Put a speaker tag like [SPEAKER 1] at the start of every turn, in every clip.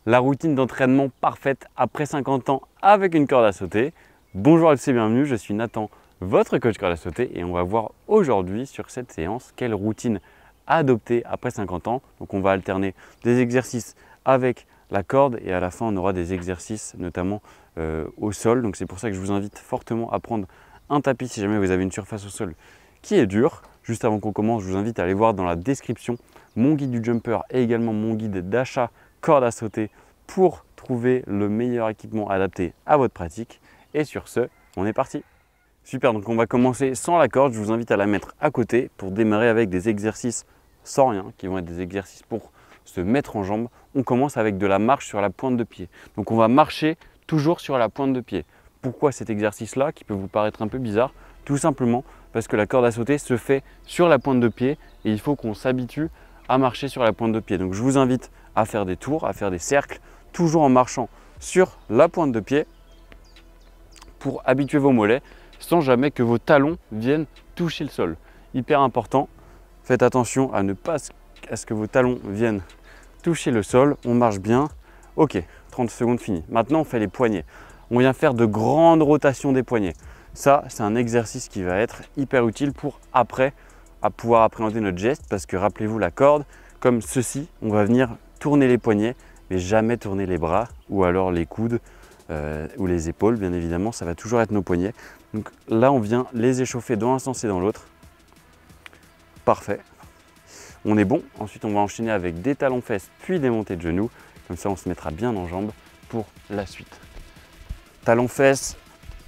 [SPEAKER 1] la routine d'entraînement parfaite après 50 ans avec une corde à sauter. Bonjour à tous et bienvenue, je suis Nathan, votre coach corde à sauter et on va voir aujourd'hui sur cette séance quelle routine adopter après 50 ans. Donc on va alterner des exercices avec la corde et à la fin on aura des exercices notamment au sol. Donc c'est pour ça que je vous invite fortement à prendre un tapis si jamais vous avez une surface au sol qui est dure. Juste avant qu'on commence, je vous invite à aller voir dans la description mon guide du jumper et également mon guide d'achat corde à sauter pour trouver le meilleur équipement adapté à votre pratique. Et sur ce, on est parti. Super, donc on va commencer sans la corde. Je vous invite à la mettre à côté pour démarrer avec des exercices sans rien, qui vont être des exercices pour se mettre en jambes. On commence avec de la marche sur la pointe de pied. Donc on va marcher toujours sur la pointe de pied. Pourquoi cet exercice-là, qui peut vous paraître un peu bizarre? Tout simplement parce que la corde à sauter se fait sur la pointe de pied et il faut qu'on s'habitue à marcher sur la pointe de pied. Donc je vous invite à faire des tours, à faire des cercles, toujours en marchant sur la pointe de pied pour habituer vos mollets sans jamais que vos talons viennent toucher le sol. Hyper important, faites attention à ne pas à ce que vos talons viennent toucher le sol. On marche bien. Ok, 30 secondes fini. Maintenant on fait les poignets. On vient faire de grandes rotations des poignets. Ça, c'est un exercice qui va être hyper utile pour après à pouvoir appréhender notre geste parce que rappelez-vous la corde, comme ceci, on va venir tourner les poignets mais jamais tourner les bras ou alors les coudes ou les épaules, bien évidemment, ça va toujours être nos poignets. Donc là, on vient les échauffer dans un sens et dans l'autre. Parfait. On est bon. Ensuite, on va enchaîner avec des talons-fesses puis des montées de genoux. Comme ça, on se mettra bien en jambes pour la suite. Talons-fesses,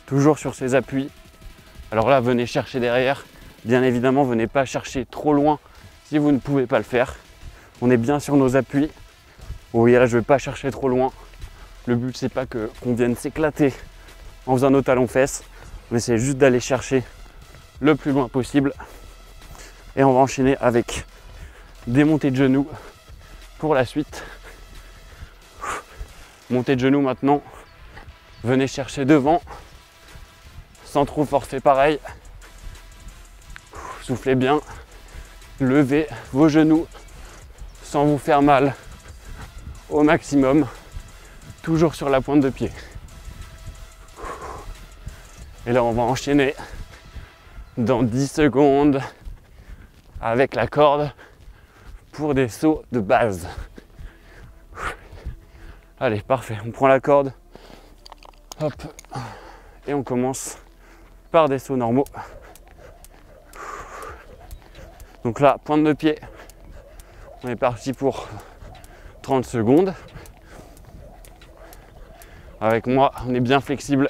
[SPEAKER 1] toujours sur ses appuis. Alors là, venez chercher derrière. Bien évidemment, venez pas chercher trop loin si vous ne pouvez pas le faire. On est bien sur nos appuis. Vous voyez là, je ne vais pas chercher trop loin. Le but, c'est pas qu'on vienne s'éclater en faisant nos talons-fesses. On essaie juste d'aller chercher le plus loin possible. Et on va enchaîner avec des montées de genoux pour la suite. Montée de genoux maintenant. Venez chercher devant sans trop forcer pareil. Soufflez bien. Levez vos genoux sans vous faire mal au maximum. Toujours sur la pointe de pied. Et là, on va enchaîner dans 10 secondes avec la corde pour des sauts de base. Allez, parfait. On prend la corde. Hop. Et on commence par des sauts normaux. Donc là, pointe de pied. On est parti pour 30 secondes. Avec moi, on est bien flexible.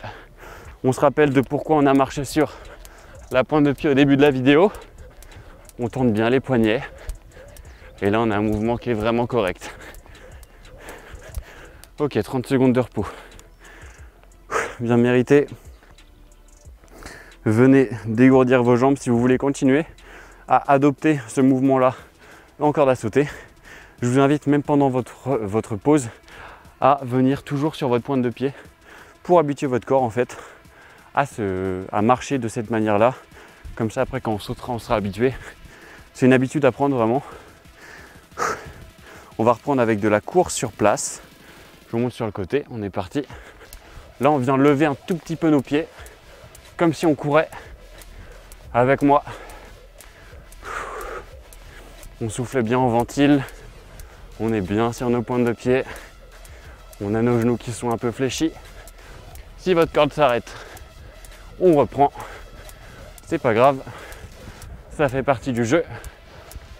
[SPEAKER 1] On se rappelle de pourquoi on a marché sur la pointe de pied au début de la vidéo. On tourne bien les poignets. Et là, on a un mouvement qui est vraiment correct. Ok, 30 secondes de repos. Bien mérité. Venez dégourdir vos jambes si vous voulez continuer à adopter ce mouvement-là en corde à sauter. Je vous invite même pendant votre pause à venir toujours sur votre pointe de pied pour habituer votre corps en fait à marcher de cette manière-là. Comme ça après quand on sautera on sera habitué. C'est une habitude à prendre vraiment. On va reprendre avec de la course sur place. Je vous montre sur le côté, on est parti. Là on vient lever un tout petit peu nos pieds comme si on courait avec moi. On souffle bien, on ventile. On est bien sur nos pointes de pied. On a nos genoux qui sont un peu fléchis. Si votre corde s'arrête, on reprend. C'est pas grave. Ça fait partie du jeu.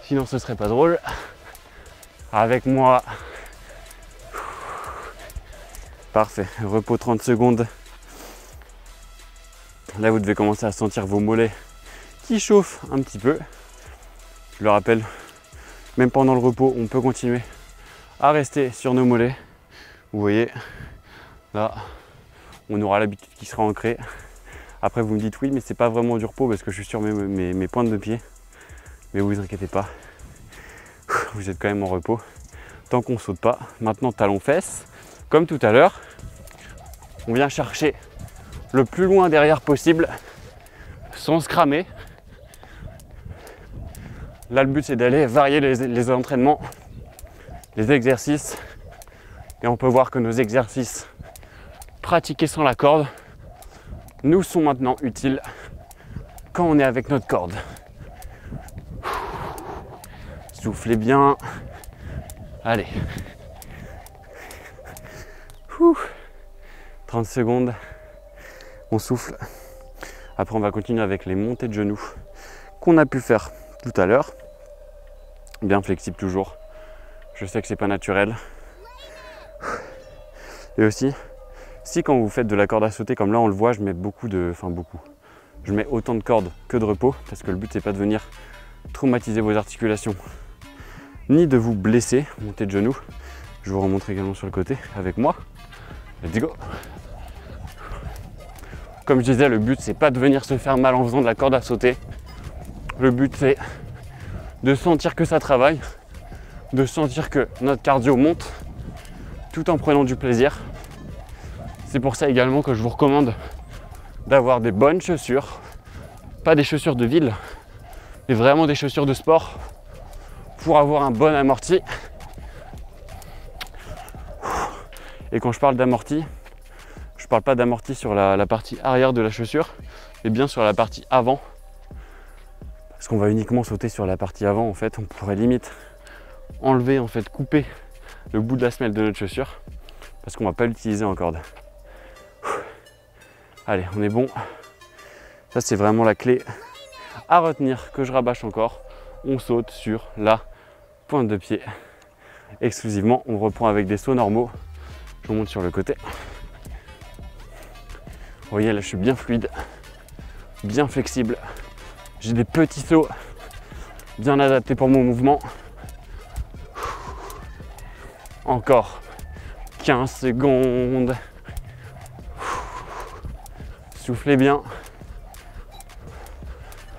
[SPEAKER 1] Sinon ce serait pas drôle. Avec moi. Parfait. Repos 30 secondes. Là vous devez commencer à sentir vos mollets qui chauffent un petit peu. Je le rappelle, même pendant le repos, on peut continuer à rester sur nos mollets. Vous voyez, là, on aura l'habitude qui sera ancrée. Après, vous me dites oui, mais c'est pas vraiment du repos parce que je suis sur mes pointes de pied. Mais vous inquiétez pas, vous êtes quand même en repos. Tant qu'on ne saute pas. Maintenant, talons-fesses. Comme tout à l'heure, on vient chercher le plus loin derrière possible sans se cramer. Là, le but, c'est d'aller varier les entraînements, les exercices Et on peut voir que nos exercices pratiqués sans la corde nous sont maintenant utiles quand on est avec notre corde. Soufflez bien. Allez. 30 secondes. On souffle. Après, on va continuer avec les montées de genoux qu'on a pu faire tout à l'heure. Bien flexible toujours. Je sais que c'est pas naturel. Et aussi, si quand vous faites de la corde à sauter, comme là on le voit, je mets je mets autant de cordes que de repos, parce que le but c'est pas de venir traumatiser vos articulations, ni de vous blesser. Montée de genoux. Je vous remontre également sur le côté avec moi. Let's go. Comme je disais, le but c'est pas de venir se faire mal en faisant de la corde à sauter. Le but c'est de sentir que ça travaille, de sentir que notre cardio monte tout en prenant du plaisir. C'est pour ça également que je vous recommande d'avoir des bonnes chaussures, pas des chaussures de ville, mais vraiment des chaussures de sport pour avoir un bon amorti. Et quand je parle d'amorti, je ne parle pas d'amorti sur la partie arrière de la chaussure, mais bien sur la partie avant. Parce qu'on va uniquement sauter sur la partie avant, en fait, on pourrait limite enlever, en fait, couper le bout de la semelle de notre chaussure, parce qu'on ne va pas l'utiliser en corde. Allez, on est bon. Ça, c'est vraiment la clé à retenir, que je rabâche encore. On saute sur la pointe de pied exclusivement. On reprend avec des sauts normaux. Je remonte sur le côté. Vous voyez, là, je suis bien fluide, bien flexible. J'ai des petits sauts bien adaptés pour mon mouvement. Encore 15 secondes. Soufflez bien.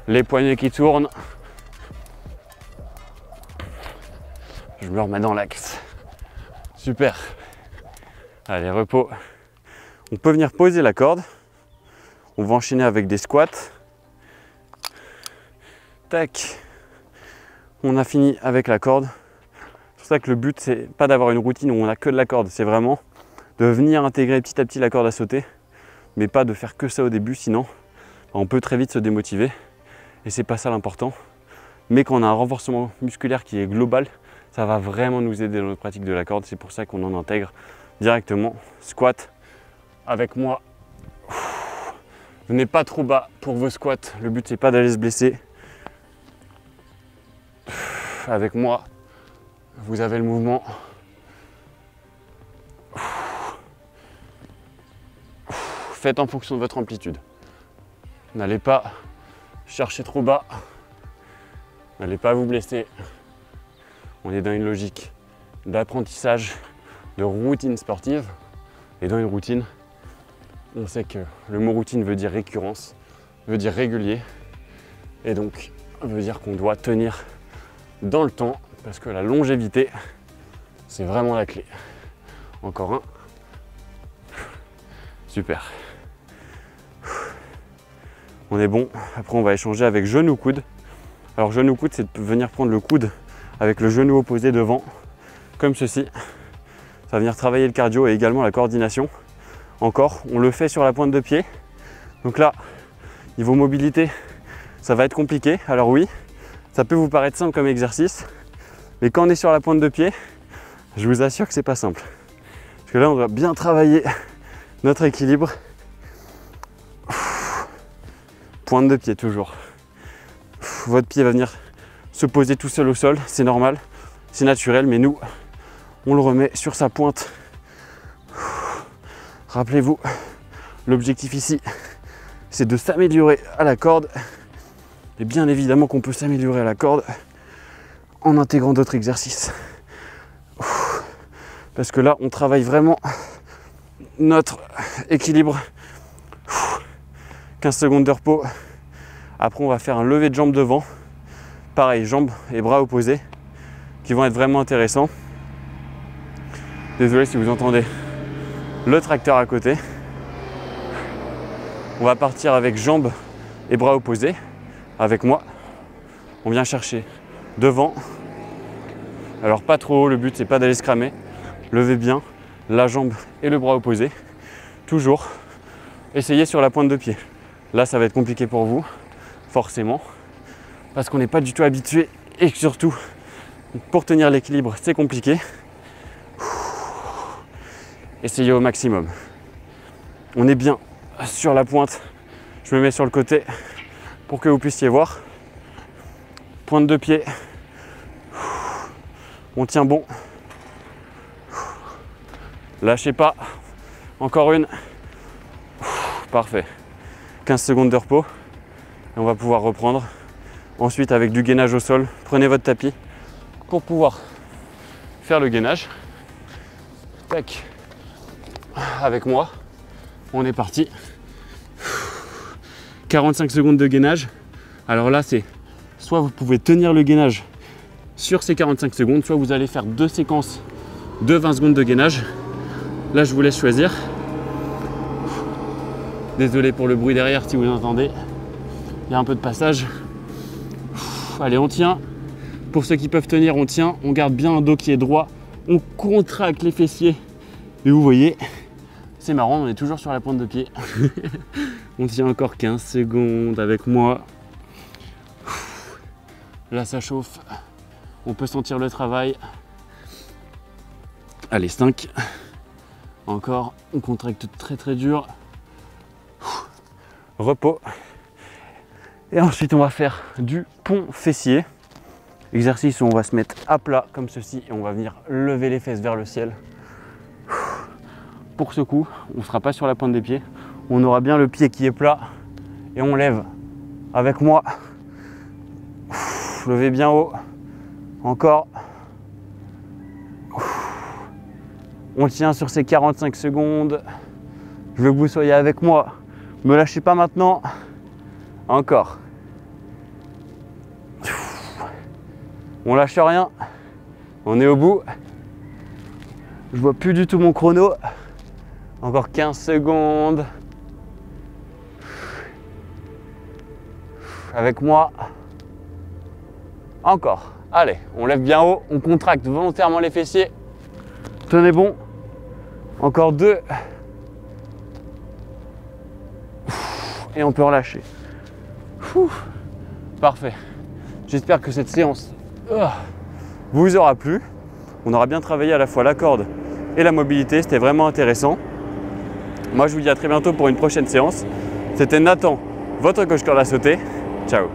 [SPEAKER 1] Les poignets qui tournent. Je me remets dans l'axe. Super. Allez, repos. On peut venir poser la corde. On va enchaîner avec des squats. Tac. On a fini avec la corde. C'est pour ça que le but, c'est pas d'avoir une routine où on a que de la corde. C'est vraiment de venir intégrer petit à petit la corde à sauter. Mais pas de faire que ça au début, sinon on peut très vite se démotiver. Et c'est pas ça l'important. Mais quand on a un renforcement musculaire qui est global, ça va vraiment nous aider dans notre pratique de la corde. C'est pour ça qu'on en intègre directement. Squat avec moi. Venez pas trop bas pour vos squats. Le but c'est pas d'aller se blesser. Avec moi, vous avez le mouvement. Faites en fonction de votre amplitude. N'allez pas chercher trop bas. N'allez pas vous blesser. On est dans une logique d'apprentissage, de routine sportive. Et dans une routine, on sait que le mot routine veut dire récurrence, veut dire régulier. Et donc, veut dire qu'on doit tenir dans le temps, parce que la longévité, c'est vraiment la clé. Encore un. Super. On est bon. Après, on va échanger avec genou-coude. Alors, genou-coude, c'est de venir prendre le coude avec le genou opposé devant, comme ceci. Ça va venir travailler le cardio et également la coordination. Encore, on le fait sur la pointe de pied. Donc là, niveau mobilité, ça va être compliqué. Alors oui, ça peut vous paraître simple comme exercice, mais quand on est sur la pointe de pied, je vous assure que c'est pas simple. Parce que là, on doit bien travailler notre équilibre. Pointe de pied toujours. Votre pied va venir se poser tout seul au sol, c'est normal, c'est naturel, mais nous, on le remet sur sa pointe. Rappelez-vous, l'objectif ici, c'est de s'améliorer à la corde. Et bien évidemment qu'on peut s'améliorer à la corde en intégrant d'autres exercices. Parce que là, on travaille vraiment notre équilibre. 15 secondes de repos. Après, on va faire un lever de jambes devant. Pareil, jambes et bras opposés qui vont être vraiment intéressants. Désolé si vous entendez le tracteur à côté. On va partir avec jambes et bras opposés. Avec moi, on vient chercher devant. Alors pas trop haut, le but c'est pas d'aller se cramer. Levez bien la jambe et le bras opposé. Toujours essayez sur la pointe de pied. Là, ça va être compliqué pour vous, forcément, parce qu'on n'est pas du tout habitué et que surtout, pour tenir l'équilibre, c'est compliqué. Essayez au maximum. On est bien sur la pointe. Je me mets sur le côté pour que vous puissiez voir. Pointe de pied. On tient bon. Lâchez pas. Encore une. Parfait. 15 secondes de repos. Et on va pouvoir reprendre. Ensuite, avec du gainage au sol, prenez votre tapis pour pouvoir faire le gainage. Tac. Avec moi. On est parti. 45 secondes de gainage. Alors là, c'est soit vous pouvez tenir le gainage sur ces 45 secondes, soit vous allez faire 2 séquences de 20 secondes de gainage. Là, je vous laisse choisir. Désolé pour le bruit derrière si vous l'entendez. Il y a un peu de passage. Allez, on tient. Pour ceux qui peuvent tenir, on tient. On garde bien un dos qui est droit. On contracte les fessiers. Et vous voyez, c'est marrant, on est toujours sur la pointe de pied. On tient encore 15 secondes avec moi. Là, ça chauffe. On peut sentir le travail. Allez, 5. Encore, on contracte très très dur. Repos. Et ensuite, on va faire du pont fessier. Exercice où on va se mettre à plat comme ceci et on va venir lever les fesses vers le ciel. Pour ce coup, on ne sera pas sur la pointe des pieds. On aura bien le pied qui est plat et on lève avec moi. Levez bien haut. Encore. On tient sur ces 45 secondes. Je veux que vous soyez avec moi. Ne me lâchez pas maintenant. Encore. On lâche rien. On est au bout. Je vois plus du tout mon chrono. Encore 15 secondes. Avec moi. Encore. Allez, on lève bien haut. On contracte volontairement les fessiers. Tenez bon. Encore 2. Et on peut relâcher. Parfait. J'espère que cette séance vous aura plu. On aura bien travaillé à la fois la corde et la mobilité. C'était vraiment intéressant. Moi, je vous dis à très bientôt pour une prochaine séance. C'était Nathan, votre coach corde à sauter. Ciao.